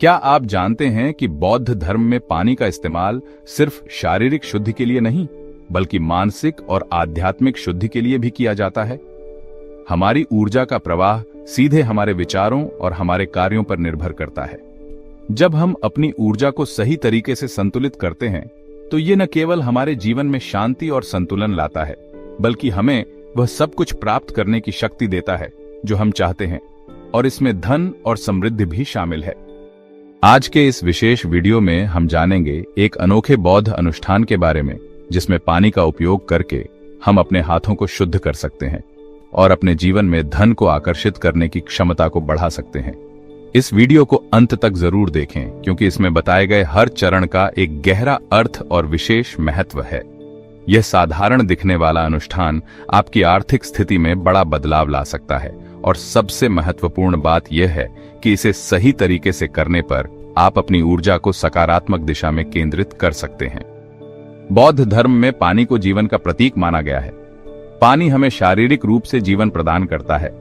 क्या आप जानते हैं कि बौद्ध धर्म में पानी का इस्तेमाल सिर्फ शारीरिक शुद्धि के लिए नहीं, बल्कि मानसिक और आध्यात्मिक शुद्धि के लिए भी किया जाता है? हमारी ऊर्जा का प्रवाह सीधे हमारे विचारों और हमारे कार्यों पर निर्भर करता है। जब हम अपनी ऊर्जा को सही तरीके से संतुलित करते हैं, तो ये न केवल हमारे जीवन में शांति और संतुलन लाता है, बल्कि हमें वह सब कुछ प्राप्त करने की शक्ति देता है जो हम चाहते हैं, और इसमें धन और समृद्धि भी शामिल है। आज के इस विशेष वीडियो में हम जानेंगे एक अनोखे बौद्ध अनुष्ठान के बारे में, जिसमें पानी का उपयोग करके हम अपने हाथों को शुद्ध कर सकते हैं और अपने जीवन में धन को आकर्षित करने की क्षमता को बढ़ा सकते हैं। इस वीडियो को अंत तक जरूर देखें, क्योंकि इसमें बताए गए हर चरण का एक गहरा अर्थ और विशेष महत्व है। यह साधारण दिखने वाला अनुष्ठान आपकी आर्थिक स्थिति में बड़ा बदलाव ला सकता है, और सबसे महत्वपूर्ण बात यह है कि इसे सही तरीके से करने पर आप अपनी ऊर्जा को सकारात्मक दिशा में केंद्रित कर सकते हैं। बौद्ध धर्म में पानी को जीवन का प्रतीक माना गया है। पानी हमें शारीरिक रूप से जीवन प्रदान करता है,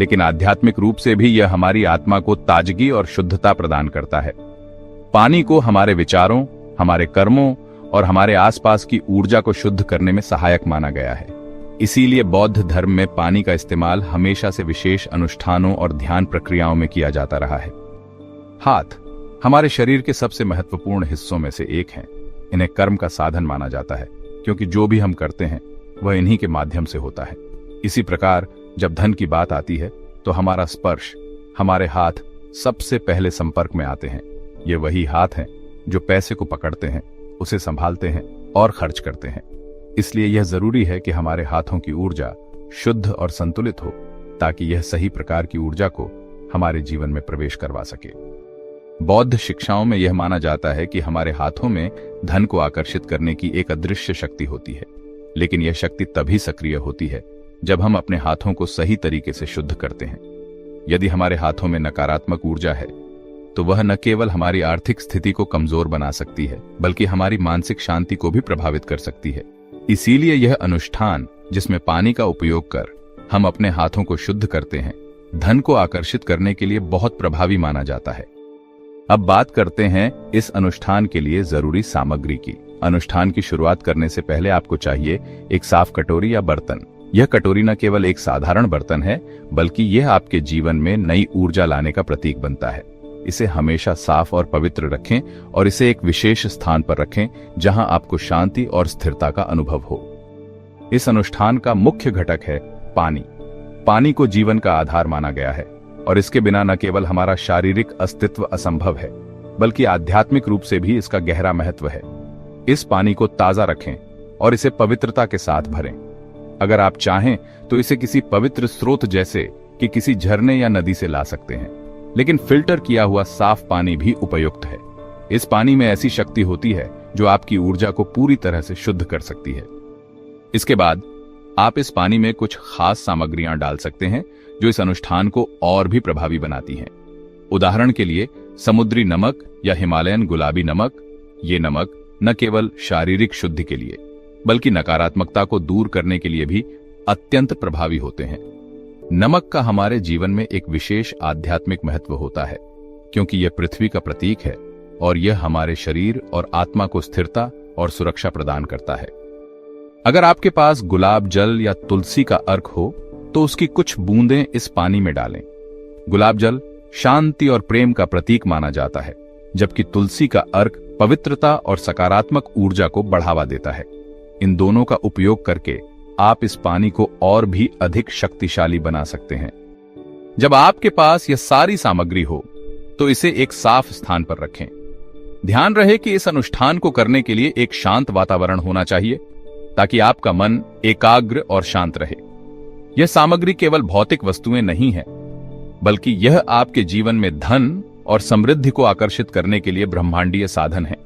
लेकिन आध्यात्मिक रूप से भी यह हमारी आत्मा को ताजगी और शुद्धता प्रदान करता है। पानी को हमारे विचारों, हमारे कर्मों और हमारे आसपास की ऊर्जा को शुद्ध करने में सहायक माना गया है। इसीलिए बौद्ध धर्म में पानी का इस्तेमाल हमेशा से विशेष अनुष्ठानों और ध्यान प्रक्रियाओं में किया जाता रहा है। हाथ हमारे शरीर के सबसे महत्वपूर्ण हिस्सों में से एक हैं। इन्हें कर्म का साधन माना जाता है, क्योंकि जो भी हम करते हैं वह इन्हीं के माध्यम से होता है। इसी प्रकार जब धन की बात आती है, तो हमारा स्पर्श, हमारे हाथ सबसे पहले संपर्क में आते हैं। ये वही हाथ हैं जो पैसे को पकड़ते हैं, उसे संभालते हैं और खर्च करते हैं। इसलिए यह जरूरी है कि हमारे हाथों की ऊर्जा शुद्ध और संतुलित हो, ताकि यह सही प्रकार की ऊर्जा को हमारे जीवन में प्रवेश करवा सके। बौद्ध शिक्षाओं में यह माना जाता है कि हमारे हाथों में धन को आकर्षित करने की एक अदृश्य शक्ति होती है, लेकिन यह शक्ति तभी सक्रिय होती है जब हम अपने हाथों को सही तरीके से शुद्ध करते हैं। यदि हमारे हाथों में नकारात्मक ऊर्जा है, तो वह न केवल हमारी आर्थिक स्थिति को कमजोर बना सकती है, बल्कि हमारी मानसिक शांति को भी प्रभावित कर सकती है। इसीलिए यह अनुष्ठान, जिसमें पानी का उपयोग कर हम अपने हाथों को शुद्ध करते हैं, धन को आकर्षित करने के लिए बहुत प्रभावी माना जाता है। अब बात करते हैं इस अनुष्ठान के लिए जरूरी सामग्री की। अनुष्ठान की शुरुआत करने से पहले आपको चाहिए एक साफ कटोरी या बर्तन। यह कटोरी न केवल एक साधारण बर्तन है, बल्कि यह आपके जीवन में नई ऊर्जा लाने का प्रतीक बनता है। इसे हमेशा साफ और पवित्र रखें और इसे एक विशेष स्थान पर रखें जहां आपको शांति और स्थिरता का अनुभव हो। इस अनुष्ठान का मुख्य घटक है पानी। पानी को जीवन का आधार माना गया है, और इसके बिना न केवल हमारा शारीरिक अस्तित्व असंभव है, बल्कि आध्यात्मिक रूप से भी इसका गहरा महत्व है। इस पानी को ताजा रखें और इसे पवित्रता के साथ भरें। अगर आप चाहें तो इसे किसी पवित्र स्रोत, जैसे कि किसी झरने या नदी से ला सकते हैं, लेकिन फिल्टर किया हुआ साफ पानी भी उपयुक्त है। इस पानी में ऐसी शक्ति होती है जो आपकी ऊर्जा को पूरी तरह से शुद्ध कर सकती है। इसके बाद आप इस पानी में कुछ खास सामग्रियां डाल सकते हैं जो इस अनुष्ठान को और भी प्रभावी बनाती हैं। उदाहरण के लिए समुद्री नमक या हिमालयन गुलाबी नमक। ये नमक न केवल शारीरिक शुद्धि के लिए, बल्कि नकारात्मकता को दूर करने के लिए भी अत्यंत प्रभावी होते हैं। नमक का हमारे जीवन में एक विशेष आध्यात्मिक महत्व होता है, क्योंकि यह पृथ्वी का प्रतीक है और यह हमारे शरीर और आत्मा को स्थिरता और सुरक्षा प्रदान करता है। अगर आपके पास गुलाब जल या तुलसी का अर्क हो, तो उसकी कुछ बूंदें इस पानी में डालें। गुलाब जल शांति और प्रेम का प्रतीक माना जाता है, जबकि तुलसी का अर्क पवित्रता और सकारात्मक ऊर्जा को बढ़ावा देता है। इन दोनों का उपयोग करके आप इस पानी को और भी अधिक शक्तिशाली बना सकते हैं। जब आपके पास यह सारी सामग्री हो, तो इसे एक साफ स्थान पर रखें। ध्यान रहे कि इस अनुष्ठान को करने के लिए एक शांत वातावरण होना चाहिए, ताकि आपका मन एकाग्र और शांत रहे। यह सामग्री केवल भौतिक वस्तुएं नहीं है, बल्कि यह आपके जीवन में धन और समृद्धि को आकर्षित करने के लिए ब्रह्मांडीय साधन है।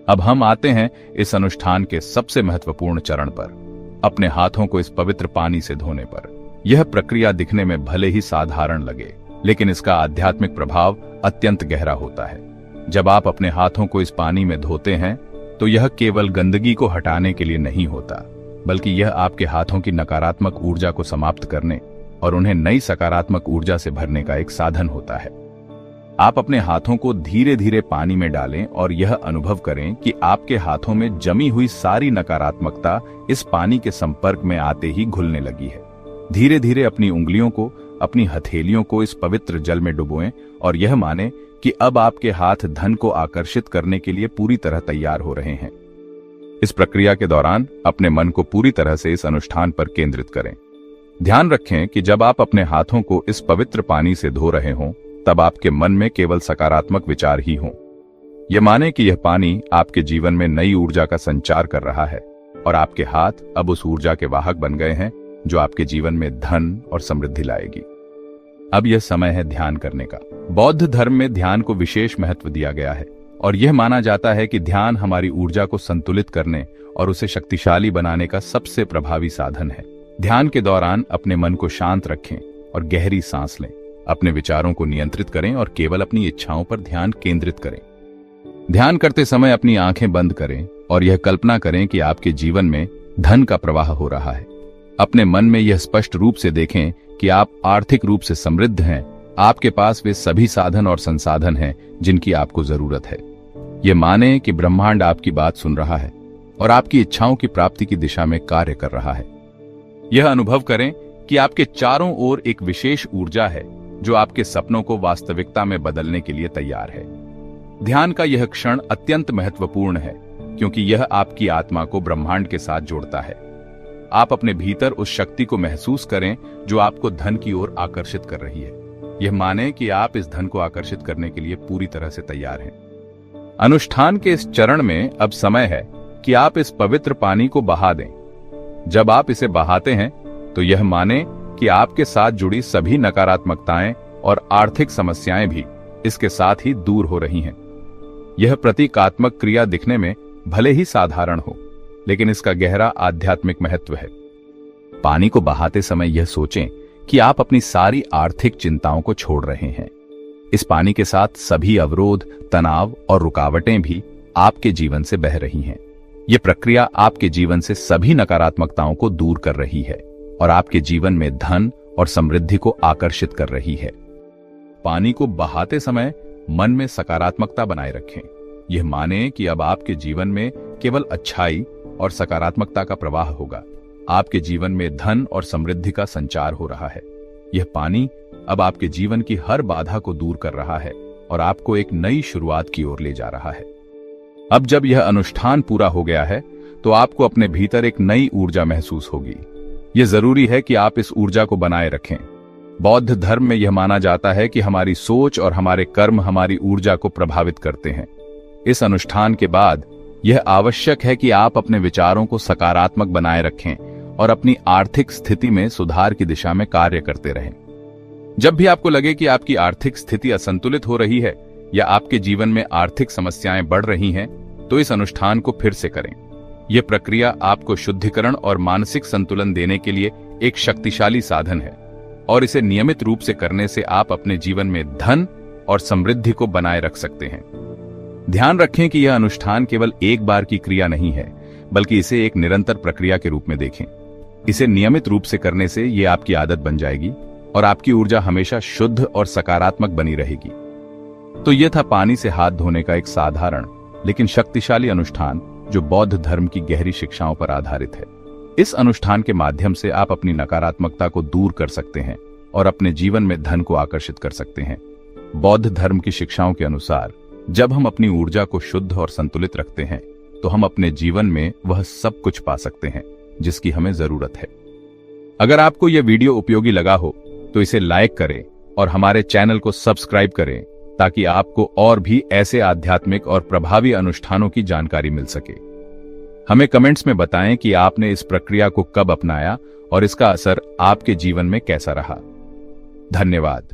अब हम आते हैं इस अनुष्ठान के सबसे महत्वपूर्ण चरण पर, अपने हाथों को इस पवित्र पानी से धोने पर। यह प्रक्रिया दिखने में भले ही साधारण लगे, लेकिन इसका आध्यात्मिक प्रभाव अत्यंत गहरा होता है। जब आप अपने हाथों को इस पानी में धोते हैं, तो यह केवल गंदगी को हटाने के लिए नहीं होता, बल्कि यह आपके हाथों की नकारात्मक ऊर्जा को समाप्त करने और उन्हें नई सकारात्मक ऊर्जा से भरने का एक साधन होता है। आप अपने हाथों को धीरे धीरे पानी में डालें और यह अनुभव करें कि आपके हाथों में जमी हुई सारी नकारात्मकता इस पानी के संपर्क में आते ही घुलने लगी है। धीरे धीरे अपनी उंगलियों को, अपनी हथेलियों को इस पवित्र जल में डुबोएं और यह माने कि अब आपके हाथ धन को आकर्षित करने के लिए पूरी तरह तैयार हो रहे हैं। इस प्रक्रिया के दौरान अपने मन को पूरी तरह से इस अनुष्ठान पर केंद्रित करें। ध्यान रखें कि जब आप अपने हाथों को इस पवित्र पानी से धो रहे हों, तब आपके मन में केवल सकारात्मक विचार ही हों। यह माने कि यह पानी आपके जीवन में नई ऊर्जा का संचार कर रहा है और आपके हाथ अब उस ऊर्जा के वाहक बन गए हैं जो आपके जीवन में धन और समृद्धि लाएगी। अब यह समय है ध्यान करने का। बौद्ध धर्म में ध्यान को विशेष महत्व दिया गया है और यह माना जाता है कि ध्यान हमारी ऊर्जा को संतुलित करने और उसे शक्तिशाली बनाने का सबसे प्रभावी साधन है। ध्यान के दौरान अपने मन को शांत रखें और गहरी सांस लें। अपने विचारों को नियंत्रित करें और केवल अपनी इच्छाओं पर ध्यान केंद्रित करें। ध्यान करते समय अपनी आंखें बंद करें और यह कल्पना करें कि आपके जीवन में धन का प्रवाह हो रहा है। अपने मन में यह स्पष्ट रूप से देखें कि आप आर्थिक रूप से समृद्ध हैं। आपके पास वे सभी साधन और संसाधन हैं जिनकी आपको जरूरत है। ये माने कि ब्रह्मांड आपकी बात सुन रहा है और आपकी इच्छाओं की प्राप्ति की दिशा में कार्य कर रहा है। यह अनुभव करें कि आपके चारों ओर एक विशेष ऊर्जा है जो आपके सपनों को वास्तविकता में बदलने के लिए तैयार है। ध्यान का यह क्षण अत्यंत महत्वपूर्ण है क्योंकि यह आपकी आत्मा को ब्रह्मांड के साथ जोड़ता है। आप अपने भीतर उस शक्ति को महसूस करें जो आपको धन की ओर आकर्षित कर रही है। यह माने कि आप इस धन को आकर्षित करने के लिए पूरी तरह से तैयार हैं। अनुष्ठान के इस चरण में अब समय है कि आप इस पवित्र पानी को बहा दें। जब आप इसे बहाते हैं तो यह माने कि आपके साथ जुड़ी सभी नकारात्मकताएं और आर्थिक समस्याएं भी इसके साथ ही दूर हो रही हैं। यह प्रतीकात्मक क्रिया दिखने में भले ही साधारण हो, लेकिन इसका गहरा आध्यात्मिक महत्व है। पानी को बहाते समय यह सोचें कि आप अपनी सारी आर्थिक चिंताओं को छोड़ रहे हैं। इस पानी के साथ सभी अवरोध, तनाव और रुकावटें भी आपके जीवन से बह रही हैं। यह प्रक्रिया आपके जीवन से सभी नकारात्मकताओं को दूर कर रही है और आपके जीवन में धन और समृद्धि को आकर्षित कर रही है। पानी को बहाते समय मन में सकारात्मकता बनाए रखें। यह माने कि अब आपके जीवन में केवल अच्छाई और सकारात्मकता का प्रवाह होगा। आपके जीवन में धन और समृद्धि का संचार हो रहा है। यह पानी अब आपके जीवन की हर बाधा को दूर कर रहा है और आपको एक नई शुरुआत की ओर ले जा रहा है। अब जब यह अनुष्ठान पूरा हो गया है तो आपको अपने भीतर एक नई ऊर्जा महसूस होगी। यह जरूरी है कि आप इस ऊर्जा को बनाए रखें। बौद्ध धर्म में यह माना जाता है कि हमारी सोच और हमारे कर्म हमारी ऊर्जा को प्रभावित करते हैं। इस अनुष्ठान के बाद यह आवश्यक है कि आप अपने विचारों को सकारात्मक बनाए रखें और अपनी आर्थिक स्थिति में सुधार की दिशा में कार्य करते रहें। जब भी आपको लगे कि आपकी आर्थिक स्थिति असंतुलित हो रही है या आपके जीवन में आर्थिक समस्याएं बढ़ रही हैं, तो इस अनुष्ठान को फिर से करें। यह प्रक्रिया आपको शुद्धिकरण और मानसिक संतुलन देने के लिए एक शक्तिशाली साधन है और इसे नियमित रूप से करने से आप अपने जीवन में धन और समृद्धि को बनाए रख सकते हैं। ध्यान रखें कि यह अनुष्ठान केवल एक बार की क्रिया नहीं है, बल्कि इसे एक निरंतर प्रक्रिया के रूप में देखें। इसे नियमित रूप से करने से यह आपकी आदत बन जाएगी और आपकी ऊर्जा हमेशा शुद्ध और सकारात्मक बनी रहेगी। तो यह था पानी से हाथ धोने का एक साधारण लेकिन शक्तिशाली अनुष्ठान जो बौद्ध धर्म की गहरी शिक्षाओं पर आधारित है। इस अनुष्ठान के माध्यम से आप अपनी नकारात्मकता को दूर कर सकते हैं और अपने जीवन में धन को आकर्षित कर सकते हैं। बौद्ध धर्म की शिक्षाओं के अनुसार जब हम अपनी ऊर्जा को शुद्ध और संतुलित रखते हैं तो हम अपने जीवन में वह सब कुछ पा सकते हैं जिसकी हमें जरूरत है। अगर आपको यह वीडियो उपयोगी लगा हो तो इसे लाइक करें और हमारे चैनल को सब्सक्राइब करें ताकि आपको और भी ऐसे आध्यात्मिक और प्रभावी अनुष्ठानों की जानकारी मिल सके। हमें कमेंट्स में बताएं कि आपने इस प्रक्रिया को कब अपनाया और इसका असर आपके जीवन में कैसा रहा। धन्यवाद।